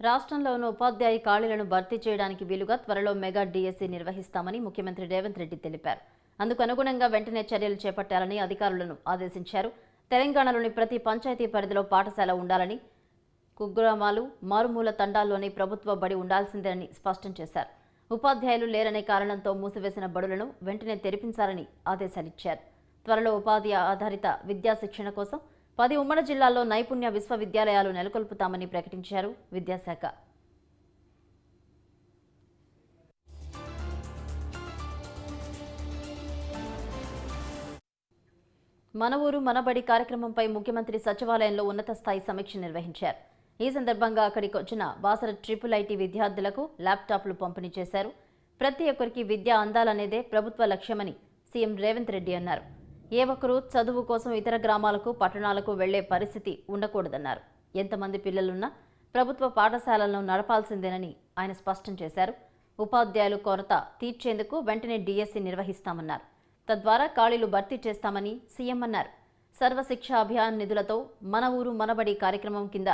రాష్ట్రంలోని ఉపాధ్యాయ ఖాళీలను భర్తీ చేయడానికి వీలుగా త్వరలో మెగా డిఎస్సి నిర్వహిస్తామని ముఖ్యమంత్రి రేవంత్ రెడ్డి తెలిపారు. అందుకు అనుగుణంగా వెంటనే చర్యలు చేపట్టాలని అధికారులను ఆదేశించారు. తెలంగాణలోని ప్రతి పంచాయతీ పరిధిలో పాఠశాల ఉండాలని, కుగ్రామాలు, మారుమూల తండాల్లోని ప్రభుత్వ బడి ఉండాల్సిందేనని స్పష్టం చేశారు. ఉపాధ్యాయులు లేరనే కారణంతో మూసివేసిన బడులను వెంటనే తెరిపించాలని ఆదేశాలిచ్చారు. త్వరలో ఉపాధి ఆధారిత విద్యా శిక్షణ కోసం 10 ఉమ్మడి జిల్లాల్లో నైపుణ్య విశ్వవిద్యాలయాలు నెలకొల్పుతామని ప్రకటించారు విద్యాశాఖ. మన ఊరు మనబడి కార్యక్రమంపై ముఖ్యమంత్రి సచివాలయంలో ఉన్నత స్థాయి సమీక్ష నిర్వహించారు. ఈ సందర్భంగా అక్కడికి వచ్చిన బాసర IIIT విద్యార్థులకు ల్యాప్టాప్లు పంపిణీ చేశారు. ప్రతి ఒక్కరికి విద్య అందాలనేదే ప్రభుత్వ లక్ష్యమని సీఎం రేవంత్ రెడ్డి అన్నారు. ఏ ఒక్కరూ చదువు కోసం ఇతర గ్రామాలకు, పట్టణాలకు వెళ్లే పరిస్థితి ఉండకూడదన్నారు. ఎంతమంది పిల్లలున్నా ప్రభుత్వ పాఠశాలలను నడపాల్సిందేనని ఆయన స్పష్టం చేశారు. ఉపాధ్యాయులు కొరత తీర్చేందుకు వెంటనే డిఎస్సి నిర్వహిస్తామన్నారు. తద్వారా ఖాళీలు భర్తీ చేస్తామని సీఎం అన్నారు. సర్వశిక్ష అభియాన్ నిధులతో మన ఊరు మనబడి కార్యక్రమం కింద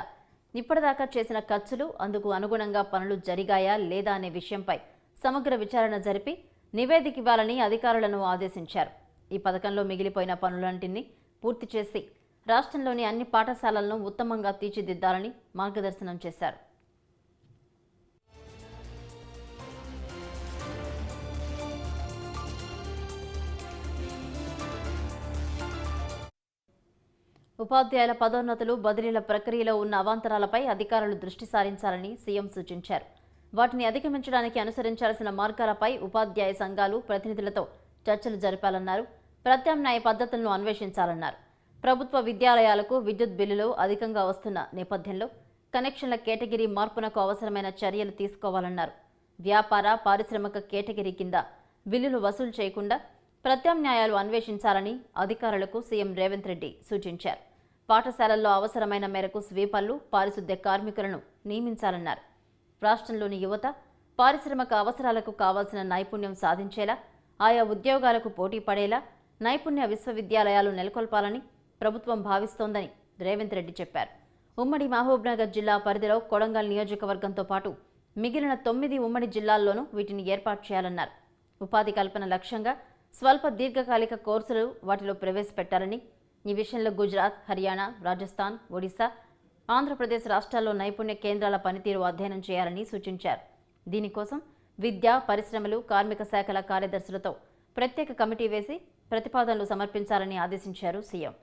ఇప్పటిదాకా చేసిన ఖర్చులు, అందుకు అనుగుణంగా పనులు జరిగాయా లేదా అనే విషయంపై సమగ్ర విచారణ జరిపి నివేదిక ఇవ్వాలని అధికారులను ఆదేశించారు. ఈ పథకంలో మిగిలిపోయిన పనులన్నింటినీ పూర్తి చేసి రాష్ట్రంలోని అన్ని పాఠశాలలను ఉత్తమంగా తీర్చిదిద్దాలని మార్గదర్శనం చేశారు. ఉపాధ్యాయుల పదోన్నతులు, బదిలీల ప్రక్రియలో ఉన్న అవాంతరాలపై అధికారులు దృష్టి సారించాలని సీఎం సూచించారు. వాటిని అధిగమించడానికి అనుసరించాల్సిన మార్గాలపై ఉపాధ్యాయ సంఘాలు ప్రతినిధులతో చర్చలు జరపాలన్నారు. ప్రత్యామ్నాయ పద్ధతులను అన్వేషించాలన్నారు. ప్రభుత్వ విద్యాలయాలకు విద్యుత్ బిల్లులు అధికంగా వస్తున్న నేపథ్యంలో కనెక్షన్ల కేటగిరీ మార్పునకు అవసరమైన చర్యలు తీసుకోవాలన్నారు. వ్యాపార, పారిశ్రామిక కేటగిరీ కింద బిల్లులు వసూలు చేయకుండా ప్రత్యామ్నాయాలు అన్వేషించాలని అధికారులకు సీఎం రేవంత్ రెడ్డి సూచించారు. పాఠశాలల్లో అవసరమైన మేరకు స్వీపర్లు, పారిశుద్ధ్య కార్మికులను నియమించాలన్నారు. రాష్ట్రంలోని యువత పారిశ్రామిక అవసరాలకు కావాల్సిన నైపుణ్యం సాధించేలా, ఆయా ఉద్యోగాలకు పోటీ పడేలా నైపుణ్య విశ్వవిద్యాలయాలు నెలకొల్పాలని ప్రభుత్వం భావిస్తోందని రేవంత్ రెడ్డి చెప్పారు. ఉమ్మడి మహబూబ్నగర్ జిల్లా పరిధిలో కొడంగల్ నియోజకవర్గంతో పాటు మిగిలిన 9 ఉమ్మడి జిల్లాల్లోనూ వీటిని ఏర్పాటు చేయాలన్నారు. ఉపాధి కల్పన లక్ష్యంగా స్వల్ప దీర్ఘకాలిక కోర్సులు వాటిలో ప్రవేశపెట్టాలని, ఈ విషయంలో గుజరాత్, హర్యానా, రాజస్థాన్, ఒడిశా, ఆంధ్రప్రదేశ్ రాష్ట్రాల్లో నైపుణ్య కేంద్రాల పనితీరు అధ్యయనం చేయాలని సూచించారు. దీనికోసం విద్యా, పరిశ్రమలు, కార్మిక శాఖల కార్యదర్శులతో ప్రత్యేక కమిటీ వేసి ప్రతిపాదనలు సమర్పించాలని ఆదేశించారు సీఎం.